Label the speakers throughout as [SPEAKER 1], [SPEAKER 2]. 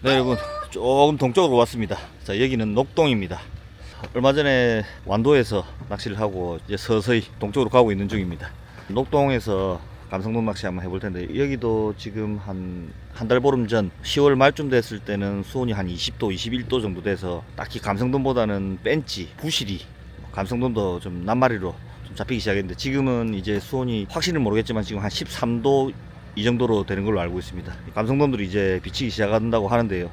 [SPEAKER 1] 네, 여러분 조금 동쪽으로 왔습니다. 자, 여기는 녹동입니다. 얼마 전에 완도에서 낚시를 하고 이제 서서히 동쪽으로 가고 있는 중입니다. 녹동에서 감성돔 낚시 한번 해볼 텐데, 여기도 지금 한 달 보름 전 10월 말쯤 됐을 때는 수온이 한 20도 21도 정도 돼서 딱히 감성돔보다는 뺀찌, 부시리, 감성돔도 좀 낱마리로 좀 잡히기 시작했는데, 지금은 이제 수온이 확실히 모르겠지만 지금 한 13도 이 정도로 되는 걸로 알고 있습니다. 감성돔들이 이제 비치기 시작한다고 하는데요,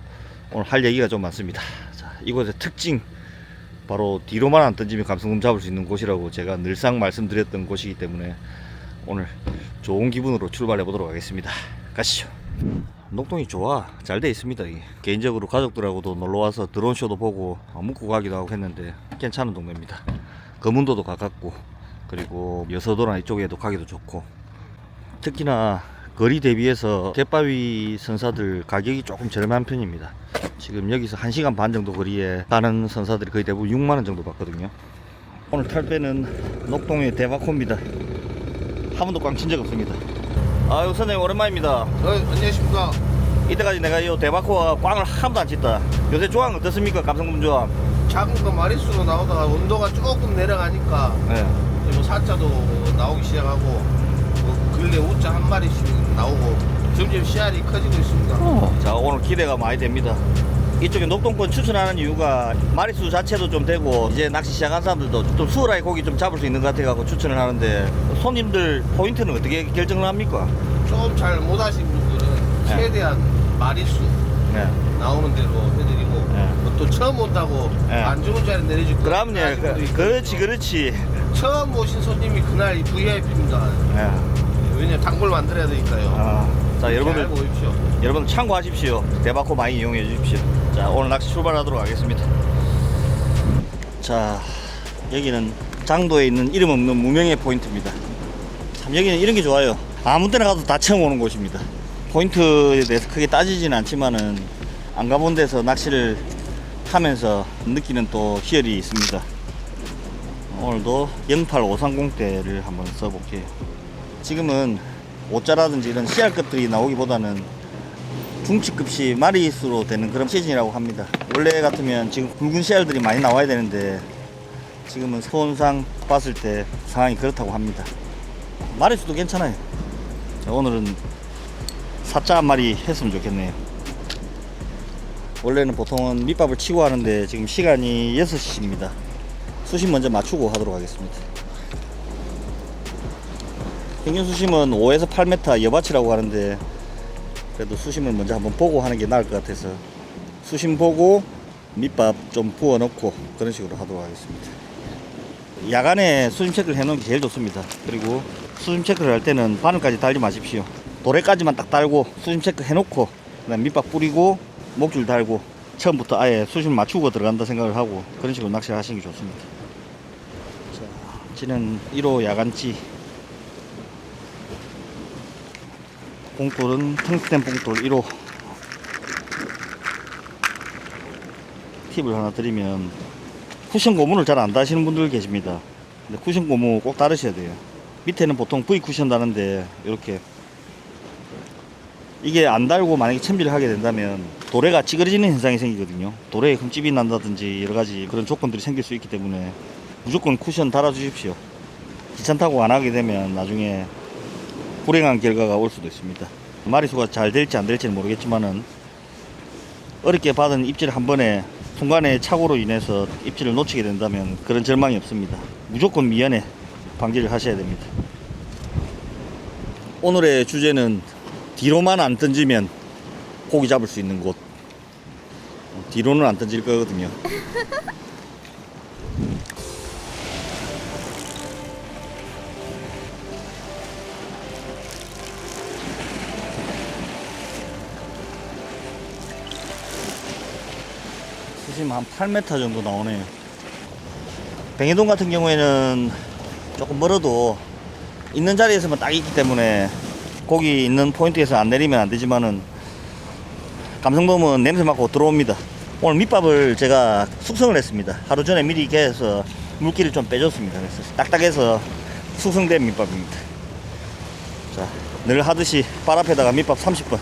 [SPEAKER 1] 오늘 할 얘기가 좀 많습니다. 자, 이곳의 특징, 바로 뒤로만 안 던지면 감성돔 잡을 수 있는 곳이라고 제가 늘상 말씀드렸던 곳이기 때문에 오늘 좋은 기분으로 출발해 보도록 하겠습니다. 가시죠. 녹동이 좋아, 잘 돼 있습니다. 이게 개인적으로 가족들하고도 놀러와서 드론쇼도 보고 묵고 가기도 하고 했는데 괜찮은 동네입니다. 거문도도 가깝고, 그리고 여서도나 이쪽에도 가기도 좋고, 특히나 거리 대비해서 갯바위 선사들 가격이 조금 저렴한 편입니다. 지금 여기서 1시간 반 정도 거리에 가는 선사들이 거의 대부분 6만원 정도 받거든요. 오늘 탈 배는 녹동의 대바코입니다. 한 번도 꽝 친 적 없습니다. 아유, 선생님 오랜만입니다.
[SPEAKER 2] 안녕하십니까.
[SPEAKER 1] 이때까지 내가 이 대바코와 꽝을 한 번도 안 쳤다. 요새 조항 어떻습니까? 감성돔 조항.
[SPEAKER 2] 작은 거 마리수로 나오다가 온도가 조금 내려가니까
[SPEAKER 1] 네.
[SPEAKER 2] 뭐 사자도 나오기 시작하고, 뭐 근래 우자 한 마리씩 나오고 점점 씨알이 커지고 있습니다.
[SPEAKER 1] 자, 오늘 기대가 많이 됩니다. 이쪽에 녹동권 추천하는 이유가 마리수 자체도 좀 되고, 이제 낚시 시작한 사람들도 좀 수월하게 고기 좀 잡을 수 있는 것 같아서 추천을 하는데, 손님들 포인트는 어떻게 결정을 합니까?
[SPEAKER 2] 좀 잘 못하신 분들은
[SPEAKER 1] 네.
[SPEAKER 2] 최대한 마리수
[SPEAKER 1] 네.
[SPEAKER 2] 나오는 대로 해드리고,
[SPEAKER 1] 네.
[SPEAKER 2] 또 처음 온다고
[SPEAKER 1] 네.
[SPEAKER 2] 안 좋은 자리 내려줄 거.
[SPEAKER 1] 그럼요. 그렇지.
[SPEAKER 2] 처음 오신 손님이 그날 VIP입니다.
[SPEAKER 1] 네.
[SPEAKER 2] 왜냐면 단골 만들어야 되니까요.
[SPEAKER 1] 자, 여러분들
[SPEAKER 2] 알고 오십시오.
[SPEAKER 1] 여러분 참고하십시오. 대바코 많이 이용해 주십시오. 자, 오늘 낚시 출발하도록 하겠습니다. 자, 여기는 장도에 있는 이름 없는 무명의 포인트입니다. 참, 여기는 이런 게 좋아요. 아무 때나 가도 다 처음 오는 곳입니다. 포인트에 대해서 크게 따지지는 않지만은 안 가본 데서 낚시를 하면서 느끼는 또 희열이 있습니다. 오늘도 08530대를 한번 써볼게요. 지금은 오자라든지 이런 씨알 것들이 나오기보다는 중치급시 마리수로 되는 그런 시즌이라고 합니다. 원래 같으면 지금 굵은 씨알들이 많이 나와야 되는데, 지금은 수온상 봤을 때 상황이 그렇다고 합니다. 마리수도 괜찮아요. 자, 오늘은 사자 한 마리 했으면 좋겠네요. 원래는 보통은 밑밥을 치고 하는데 지금 시간이 6시입니다. 수심 먼저 맞추고 하도록 하겠습니다. 평균 수심은 5에서 8m 여바치라고 하는데, 그래도 수심을 먼저 한번 보고 하는 게 나을 것 같아서 수심 보고 밑밥 좀 부어 넣고 그런 식으로 하도록 하겠습니다. 야간에 수심 체크를 해 놓은 게 제일 좋습니다. 그리고 수심 체크를 할 때는 바늘까지 달지 마십시오. 도래까지만 딱 달고 수심 체크 해 놓고, 그다음 밑밥 뿌리고 목줄 달고 처음부터 아예 수심 맞추고 들어간다 생각을 하고 그런 식으로 낚시를 하시는 게 좋습니다. 자, 찌는 1호 야간찌. 봉돌은 텅스텐 봉돌 1호. 팁을 하나 드리면, 쿠션 고무를 잘 안 다시는 분들 계십니다. 근데 쿠션 고무 꼭 다르셔야 돼요. 밑에는 보통 V 쿠션 다는데, 이렇게 이게 안 달고 만약에 챔질을 하게 된다면 도래가 찌그러지는 현상이 생기거든요. 도래에 흠집이 난다든지 여러가지 그런 조건들이 생길 수 있기 때문에 무조건 쿠션 달아 주십시오. 귀찮다고 안 하게 되면 나중에 불행한 결과가 올 수도 있습니다. 마리수가 잘 될지 안 될지는 모르겠지만은, 어렵게 받은 입질 한 번에 순간의 착오로 인해서 입질을 놓치게 된다면 그런 절망이 없습니다. 무조건 미연에 방지를 하셔야 됩니다. 오늘의 주제는 뒤로만 안 던지면 고기 잡을 수 있는 곳. 뒤로는 안 던질 거거든요. 수심 한 8m 정도 나오네요. 뱅해동 같은 경우에는 조금 멀어도 있는 자리에서만 딱 있기 때문에 고기 있는 포인트에서 안 내리면 안 되지만은, 감성돔은 냄새 맡고 들어옵니다. 오늘 밑밥을 제가 숙성을 했습니다. 하루 전에 미리 개해서 물기를 좀 빼줬습니다. 그래서 딱딱해서 숙성된 밑밥입니다. 자, 늘 하듯이 발 앞에다가 밑밥 30번.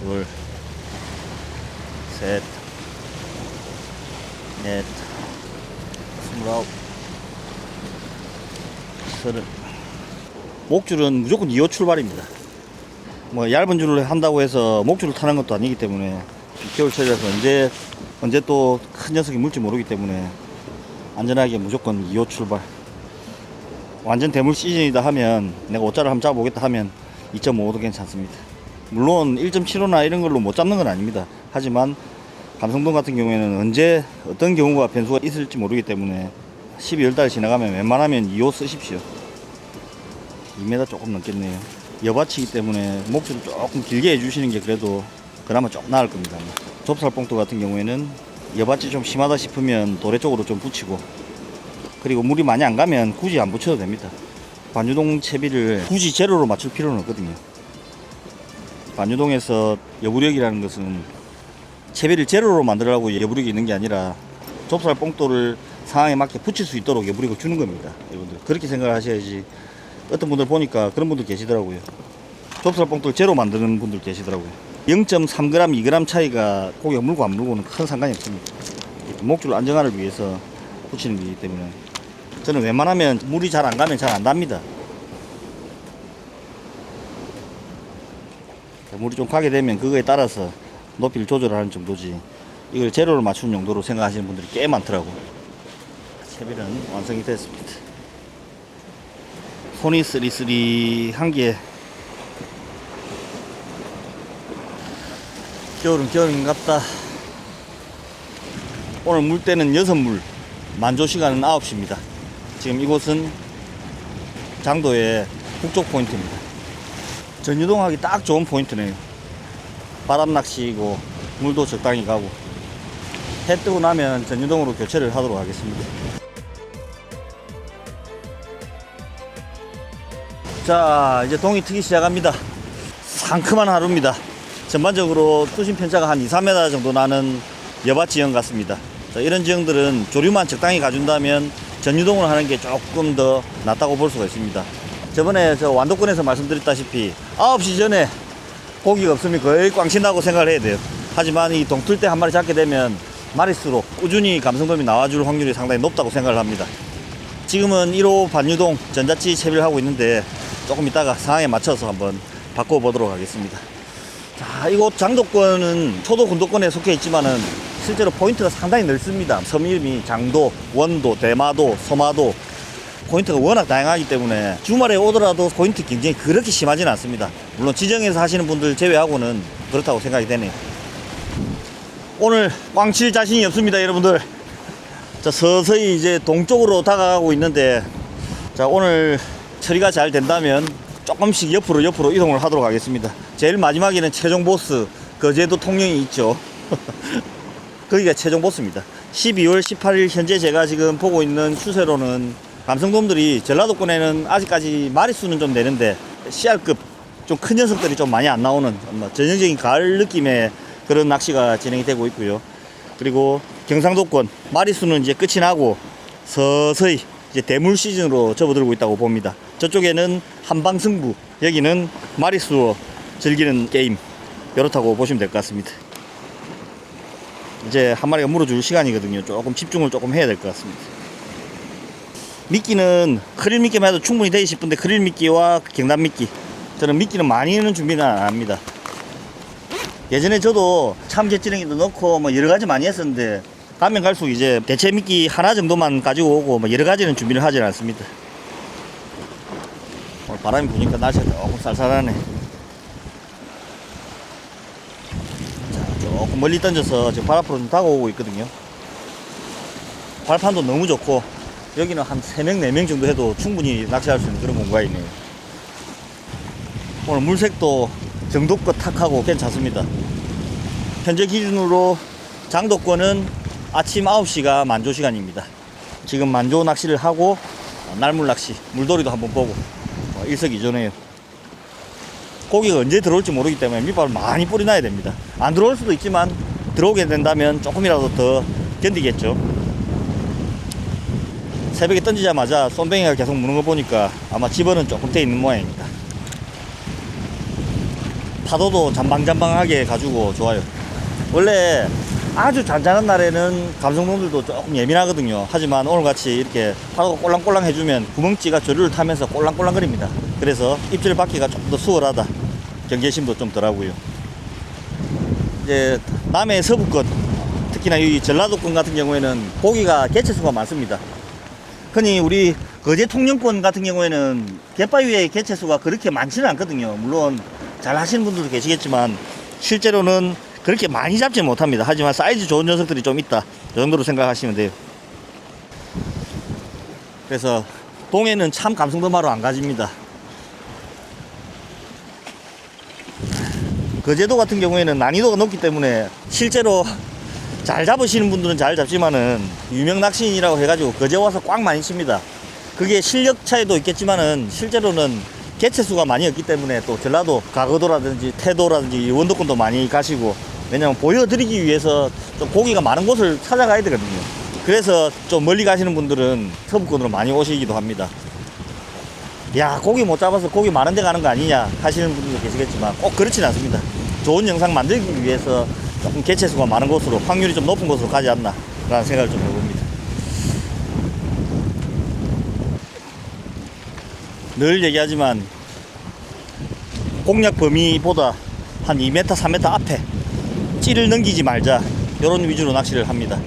[SPEAKER 1] 둘, 셋, 넷, 29, 30. 목줄은 무조건 2호 출발입니다. 뭐 얇은 줄을 한다고 해서 목줄을 타는 것도 아니기 때문에 겨울철이라서 언제 또 큰 녀석이 물지 모르기 때문에 안전하게 무조건 2호 출발. 완전 대물 시즌이다 하면 내가 5자를 한번 잡아보겠다 하면 2.5호도 괜찮습니다. 물론 1.75나 이런 걸로 못 잡는 건 아닙니다. 하지만 감성돔 같은 경우에는 언제 어떤 경우가 변수가 있을지 모르기 때문에 12월달 지나가면 웬만하면 2호 쓰십시오. 2m 조금 넘겠네요. 여밭이기 때문에 목줄을 조금 길게 해주시는 게 그래도 그나마 좀 나을 겁니다. 좁쌀뽕도 같은 경우에는 여밭이 좀 심하다 싶으면 도래 쪽으로 좀 붙이고, 그리고 물이 많이 안 가면 굳이 안 붙여도 됩니다. 반유동 채비를 굳이 제로로 맞출 필요는 없거든요. 반유동에서 여부력이라는 것은 채비를 제로로 만들라고 여부력이 있는 게 아니라 좁쌀 뽕돌을 상황에 맞게 붙일 수 있도록 여부력을 주는 겁니다. 여러분들 그렇게 생각을 하셔야지. 어떤 분들 보니까 그런 분들 계시더라고요. 좁쌀 뽕돌 제로 만드는 분들 계시더라고요. 0.3g, 2g 차이가 고기가 물고 안 물고는 큰 상관이 없습니다. 목줄 안정화를 위해서 붙이는 거기 때문에 저는 웬만하면 물이 잘 안 가면 잘 안 답니다. 물이 좀 가게 되면 그거에 따라서 높이를 조절하는 정도지, 이걸 제로를 맞추는 용도로 생각하시는 분들이 꽤 많더라고. 채비는 완성이 됐습니다. 손이 쓰리쓰리한 게 겨울은 겨울인갑다. 오늘 물때는 6물, 만조시간은 9시입니다. 지금 이곳은 장도의 북쪽 포인트입니다. 전유동하기 딱 좋은 포인트네요. 바람 낚시이고 물도 적당히 가고. 해 뜨고 나면 전유동으로 교체를 하도록 하겠습니다. 자, 이제 동이 트기 시작합니다. 상큼한 하루입니다. 전반적으로 수심 편차가 한 2-3m 정도 나는 여밭 지형 같습니다. 자, 이런 지형들은 조류만 적당히 가준다면 전유동을 하는 게 조금 더 낫다고 볼 수가 있습니다. 저번에 저 완도권에서 말씀드렸다시피 9시 전에 고기가 없으면 거의 꽝친다고 생각을 해야 돼요. 하지만 이 동틀 때 한 마리 잡게 되면 마리수로 꾸준히 감성돔이 나와줄 확률이 상당히 높다고 생각을 합니다. 지금은 1호 반유동 전자찌 채비를 하고 있는데 조금 이따가 상황에 맞춰서 한번 바꿔보도록 하겠습니다. 자, 이곳 장도권은 초도 군도권에 속해 있지만은 실제로 포인트가 상당히 넓습니다. 섬 이름이 장도, 원도, 대마도, 소마도, 포인트가 워낙 다양하기 때문에 주말에 오더라도 포인트 경쟁이 그렇게 심하지는 않습니다. 물론 지정에서 하시는 분들 제외하고는 그렇다고 생각이 되네요. 오늘 꽝칠 자신이 없습니다, 여러분들. 자, 서서히 이제 동쪽으로 다가가고 있는데, 자, 오늘 처리가 잘 된다면 조금씩 옆으로 이동을 하도록 하겠습니다. 제일 마지막에는 최종 보스 거제도 통영이 있죠. 거기가 최종 보스입니다. 12월 18일 현재 제가 지금 보고 있는 추세로는 감성돔들이 전라도권에는 아직까지 마리수는 좀 되는데 CR급 좀 큰 녀석들이 좀 많이 안 나오는 전형적인 가을 느낌의 그런 낚시가 진행이 되고 있고요. 그리고 경상도권 마리수는 이제 끝이 나고 서서히 이제 대물 시즌으로 접어들고 있다고 봅니다. 저쪽에는 한방승부, 여기는 마리수로 즐기는 게임, 이렇다고 보시면 될 것 같습니다. 이제 한 마리가 물어줄 시간이거든요. 조금 집중을 조금 해야 될 것 같습니다. 미끼는 크릴 미끼만 해도 충분히 되기 싶은데 크릴 미끼와 경남 미끼, 저는 미끼는 많이는 준비는 안 합니다. 예전에 저도 참깨찌렁이도 넣고 뭐 여러 가지 많이 했었는데 가면 갈수록 이제 대체 미끼 하나 정도만 가지고 오고 뭐 여러 가지는 준비를 하지 않습니다. 오늘 바람이 부니까 날씨가 조금 쌀쌀하네. 자, 조금 멀리 던져서 지금 발 앞으로 좀 다가오고 있거든요. 발판도 너무 좋고 여기는 한 3명, 4명 정도 해도 충분히 낚시할 수 있는 그런 공간이네요. 오늘 물색도 정도껏 탁하고 괜찮습니다. 현재 기준으로 장도권은 아침 9시가 만조 시간입니다. 지금 만조 낚시를 하고 날물 낚시, 물돌이도 한번 보고 일석이조네요. 고기가 언제 들어올지 모르기 때문에 밑밥을 많이 뿌려놔야 됩니다. 안 들어올 수도 있지만 들어오게 된다면 조금이라도 더 견디겠죠. 새벽에 던지자마자 쏨뱅이가 계속 무는 거 보니까 아마 집어는 조금 돼 있는 모양입니다. 파도도 잠방잠방하게 가지고 좋아요. 원래 아주 잔잔한 날에는 감성돔들도 조금 예민하거든요. 하지만 오늘같이 이렇게 파도가 꼴랑꼴랑 해주면 구멍찌가 조류를 타면서 꼴랑꼴랑거립니다. 그래서 입질 받기가 조금 더 수월하다. 경계심도 좀 덜하고요. 이제 남해 서부권, 특히나 이 전라도권 같은 경우에는 고기가 개체수가 많습니다. 흔히 우리 거제 통영권 같은 경우에는 갯바위의 개체수가 그렇게 많지는 않거든요. 물론 잘 하시는 분들도 계시겠지만 실제로는 그렇게 많이 잡지 못합니다. 하지만 사이즈 좋은 녀석들이 좀 있다, 이 정도로 생각하시면 돼요. 그래서 동해는 참 감성돔하러 안 가집니다. 거제도 같은 경우에는 난이도가 높기 때문에 실제로 잘 잡으시는 분들은 잘 잡지만은 유명 낚시인이라고 해가지고 거제 와서 꽉 많이 칩니다. 그게 실력 차이도 있겠지만은 실제로는 개체수가 많이 없기 때문에 또 전라도 가거도라든지 태도라든지 원도권도 많이 가시고, 왜냐면 보여드리기 위해서 좀 고기가 많은 곳을 찾아가야 되거든요. 그래서 좀 멀리 가시는 분들은 서부권으로 많이 오시기도 합니다. 야, 고기 못 잡아서 고기 많은 데 가는 거 아니냐 하시는 분들도 계시겠지만 꼭 그렇진 않습니다. 좋은 영상 만들기 위해서 조금 개체수가 많은 곳으로, 확률이 좀 높은 곳으로 가지 않나 라는 생각을 좀 해봅니다. 늘 얘기하지만 공략 범위보다 한 2m, 3m 앞에 찌를 넘기지 말자, 이런 위주로 낚시를 합니다.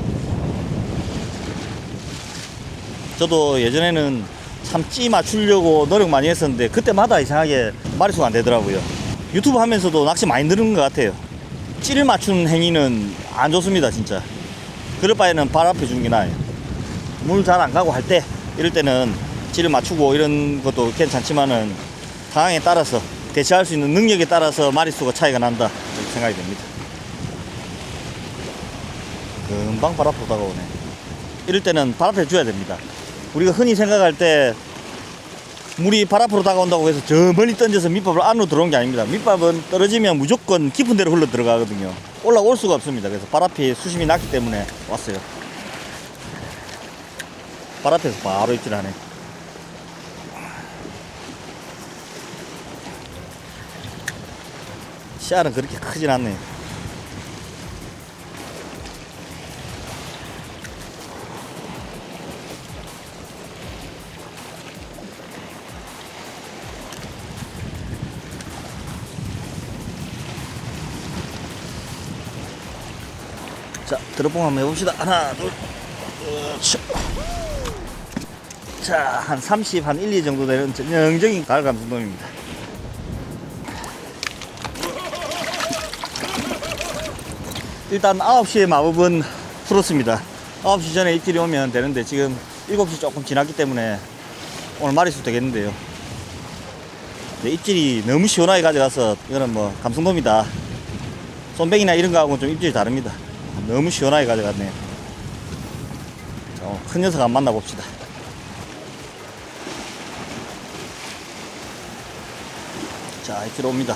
[SPEAKER 1] 저도 예전에는 참 찌 맞추려고 노력 많이 했었는데 그때마다 이상하게 마리수가 안 되더라고요. 유튜브 하면서도 낚시 많이 늘은 것 같아요. 찌를 맞추는 행위는 안 좋습니다, 진짜. 그럴 바에는 발 앞에 주는 게 나아요. 물 잘 안 가고 할 때, 이럴 때는 찌를 맞추고 이런 것도 괜찮지만은 상황에 따라서, 대처할 수 있는 능력에 따라서 마리수가 차이가 난다, 이렇게 생각이 됩니다. 금방 발 앞으로 다가오네. 이럴 때는 발 앞에 줘야 됩니다. 우리가 흔히 생각할 때 물이 발 앞으로 다가온다고 해서 저 멀리 던져서 밑밥을 안으로 들어온 게 아닙니다. 밑밥은 떨어지면 무조건 깊은 데로 흘러 들어가거든요. 올라올 수가 없습니다. 그래서 발 앞에 수심이 낮기 때문에 왔어요. 발 앞에서 바로 입질하네. 씨알은 그렇게 크진 않네요. 자, 드롭봉 한번 해봅시다. 하나, 둘, 자, 한 30, 한 1, 2 정도 되는 전형적인 가을 감성돔입니다. 일단 9시에 마법은 풀었습니다. 9시 전에 입질이 오면 되는데 지금 7시 조금 지났기 때문에 오늘 마리수 되겠는데요. 네, 입질이 너무 시원하게 가져가서 이거는 뭐 감성돔이다. 손뱅이나 이런 거하고는 좀 입질이 다릅니다. 너무 시원하게 가져갔네요. 자, 큰 녀석 안 만나봅시다. 자, 입질 옵니다.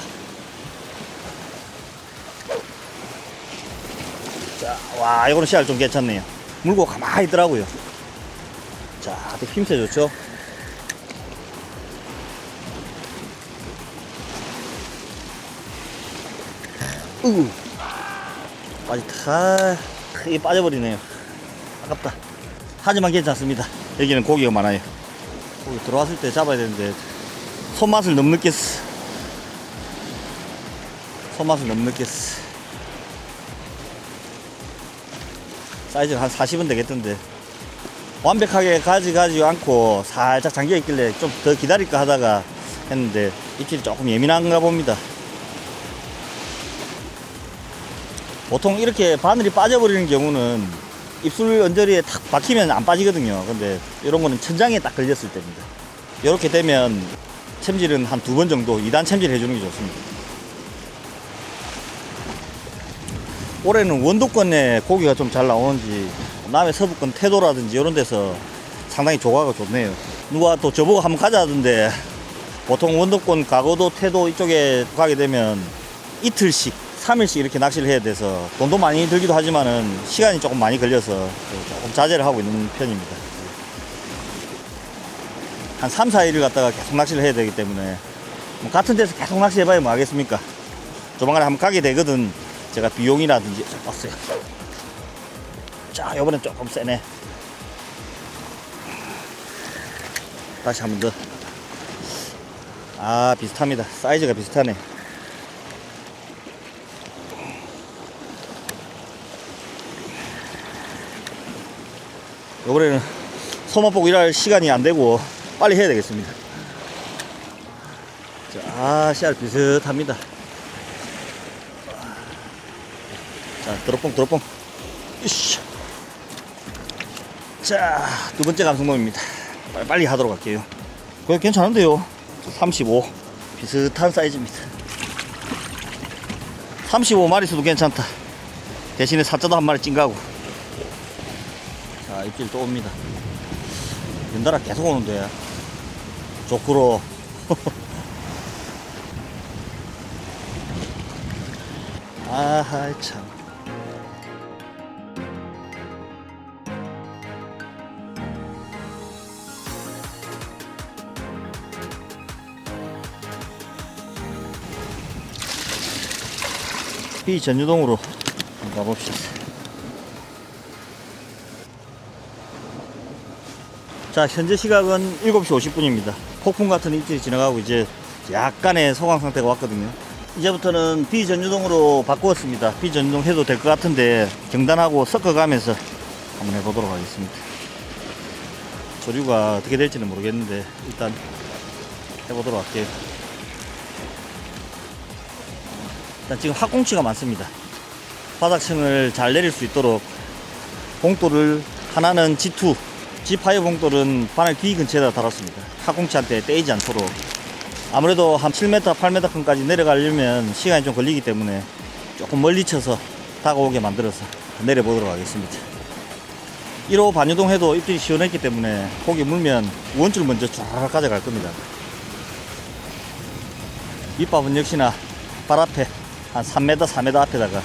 [SPEAKER 1] 자, 와, 이거는 씨알 좀 괜찮네요. 물고 가만히 있더라고요. 자, 아주 힘세 좋죠? 빠지다. 크게 빠져버리네요. 아깝다. 하지만 괜찮습니다. 여기는 고기가 많아요. 고기 들어왔을 때 잡아야 되는데 손맛을 너무 느꼈어. 손맛을 너무 느꼈어. 사이즈가 한 40은 되겠던데 완벽하게 가지 않고 살짝 잠겨 있길래 좀 더 기다릴까 하다가 했는데 입질이 조금 예민한가 봅니다. 보통 이렇게 바늘이 빠져버리는 경우는 입술 언저리에 탁 박히면 안 빠지거든요. 근데 이런 거는 천장에 딱 걸렸을 때입니다. 이렇게 되면 챔질은 한 2번 정도 2단 챔질 해주는 게 좋습니다. 올해는 원도권에 고기가 좀 잘 나오는지 남해 서부권 태도라든지 이런 데서 상당히 조과가 좋네요. 누가 또 저보고 한번 가자 하던데, 보통 원도권 가거도 태도 이쪽에 가게 되면 이틀씩 3일씩 이렇게 낚시를 해야 돼서 돈도 많이 들기도 하지만은 시간이 조금 많이 걸려서 조금 자제를 하고 있는 편입니다. 한 3, 4일을 갖다가 계속 낚시를 해야 되기 때문에 뭐 같은 데서 계속 낚시해봐야 뭐 하겠습니까? 조만간에 한번 가게 되거든. 제가 비용이라든지 왔어요. 자, 요번엔 조금 세네. 다시 한 번 더. 아, 비슷합니다. 사이즈가 비슷하네. 요번에는 소만 보고 일할 시간이 안 되고 빨리 해야 되겠습니다. 자, 씨알 비슷합니다. 자, 드롭봉. 이씨. 자, 두 번째 감성돔입니다. 빨리 하도록 할게요. 그거 괜찮은데요. 35. 비슷한 사이즈입니다. 35마리수도 괜찮다. 대신에 사자도 한 마리 찡가고. 자, 입질 또 옵니다. 연달아 계속 오는데. 조크로. 아하, 참. 비전유동으로 가봅시다. 자, 현재 시각은 7시 50분입니다. 폭풍 같은 입질이 지나가고 이제 약간의 소강 상태가 왔거든요. 이제부터는 비전유동으로 바꾸었습니다. 비전유동 해도 될 것 같은데 경단하고 섞어가면서 한번 해보도록 하겠습니다. 조류가 어떻게 될지는 모르겠는데 일단 해보도록 할게요. 일단 지금 학꽁치가 많습니다. 바닥층을 잘 내릴 수 있도록 봉돌을 하나는 G2, G5 봉돌은 바늘 귀 근처에다 달았습니다. 학꽁치한테 떼이지 않도록. 아무래도 한 7m, 8m까지 내려가려면 시간이 좀 걸리기 때문에 조금 멀리 쳐서 다가오게 만들어서 내려보도록 하겠습니다. 1호 반유동 해도 입질이 시원했기 때문에 고기 물면 원줄 먼저 쫙 가져갈 겁니다. 밑밥은 역시나 발 앞에 한 3m, 4m 앞에다가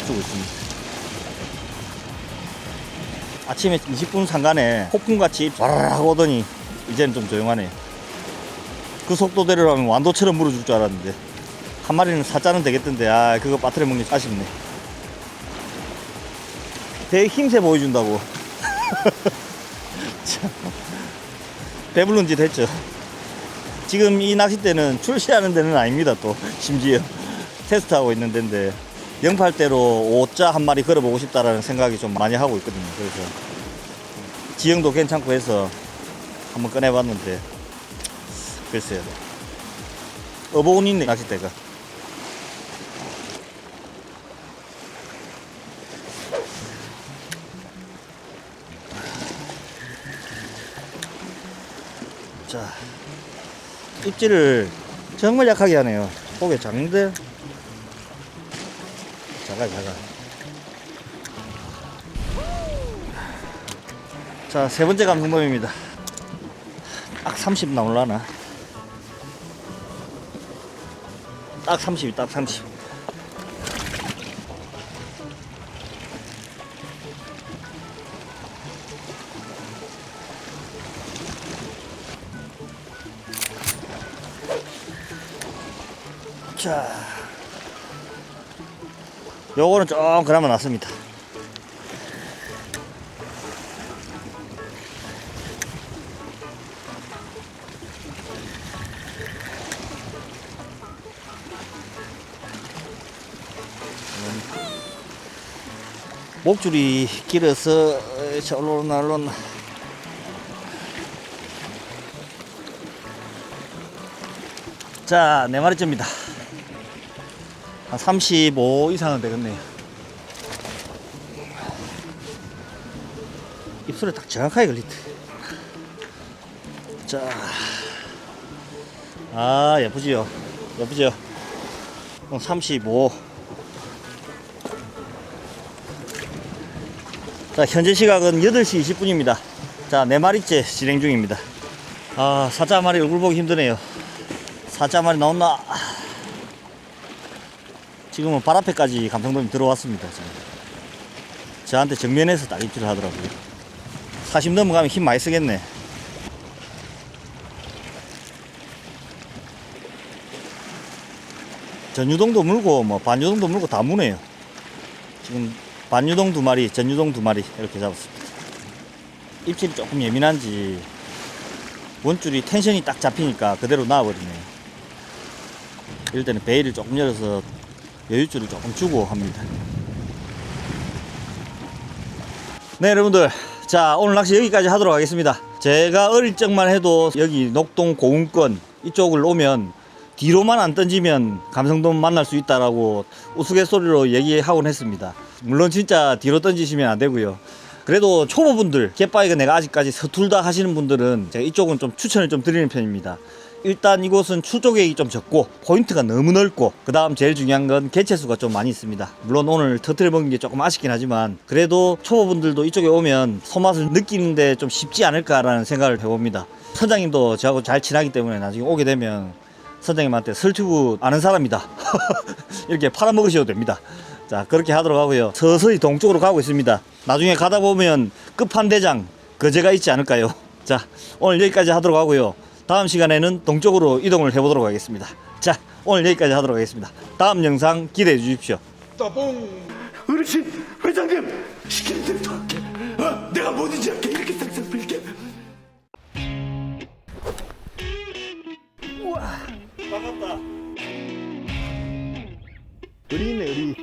[SPEAKER 1] 주고 있습니다. 아침에 20분 상간에 폭풍같이 와라락 오더니 이제는 좀 조용하네요. 그 속도대로라면 완도처럼 물어줄 줄 알았는데 한 마리는 사자는 되겠던데 아 그거 빠뜨려 먹는 게 아쉽네. 되게 힘세 보여준다고. 참, 배부른 짓 했죠. 지금 이 낚싯대는 출시하는 데는 아닙니다. 또 심지어 테스트하고 있는 데인데 08대로 5자 한 마리 걸어보고 싶다라는 생각이 좀 많이 하고 있거든요. 그래서 지형도 괜찮고 해서 한번 꺼내봤는데 글쎄요, 어버운 있네 낚싯대가. 자, 입질을 정말 약하게 하네요. 고개 작은데 작아. 자, 세 번째 감성돔입니다. 딱 30 나올라나? 딱 30, 딱 30. 자, 요거는 좀 그나마 낫습니다. 목줄이 길어서 올라오나. 자, 4마리째입니다. 한 35 이상은 되겠네요. 입술에 딱 정확하게 걸리대. 자, 아 예쁘지요. 35. 자, 현재 시각은 8시 20분입니다. 자, 4마리째 진행 중입니다. 아, 사자 한 마리 얼굴 보기 힘드네요. 사자 한 마리 나온나? 지금은 발 앞에까지 감성돔이 들어왔습니다. 지금. 저한테 정면에서 딱 입질을 하더라고요. 40 넘어가면 힘 많이 쓰겠네. 전유동도 물고 뭐 반유동도 물고 다 무네요. 지금 반유동 2마리, 전유동 2마리 이렇게 잡았습니다. 입질이 조금 예민한지 원줄이 텐션이 딱 잡히니까 그대로 나와버리네요. 이럴 때는 베일을 조금 열어서 여유줄을 조금 주고 합니다. 네, 여러분들, 자, 오늘 낚시 여기까지 하도록 하겠습니다. 제가 어릴 적만 해도 여기 녹동 고흥권 이쪽을 오면 뒤로만 안 던지면 감성돔 만날 수 있다라고 우스갯소리로 얘기하곤 했습니다. 물론 진짜 뒤로 던지시면 안 되고요. 그래도 초보분들, 갯바위가 내가 아직까지 서툴다 하시는 분들은 제가 이쪽은 좀 추천을 좀 드리는 편입니다. 일단 이곳은 추조객이 좀 적고 포인트가 너무 넓고, 그 다음 제일 중요한 건 개체수가 좀 많이 있습니다. 물론 오늘 터트려 먹은 게 조금 아쉽긴 하지만 그래도 초보분들도 이쪽에 오면 손맛을 느끼는데 좀 쉽지 않을까라는 생각을 해봅니다. 선장님도 저하고 잘 친하기 때문에 나중에 오게 되면 선장님한테 설튜브 아는 사람이다 이렇게 팔아먹으셔도 됩니다. 자, 그렇게 하도록 하고요. 서서히 동쪽으로 가고 있습니다. 나중에 가다 보면 끝판대장 거제가 있지 않을까요? 자, 오늘 여기까지 하도록 하고요. 다음 시간에는 동쪽으로 이동을 해보도록 하겠습니다. 자, 오늘 여기까지 하도록 하겠습니다. 다음 영상 기대해 주십시오.
[SPEAKER 3] 따봉! 어르신, 회장님! 시키는 대로 다 할게. 내가 뭐든지 할게. 이렇게 싹싹 빌게.
[SPEAKER 1] 반갑다. 의리 있네, 의리.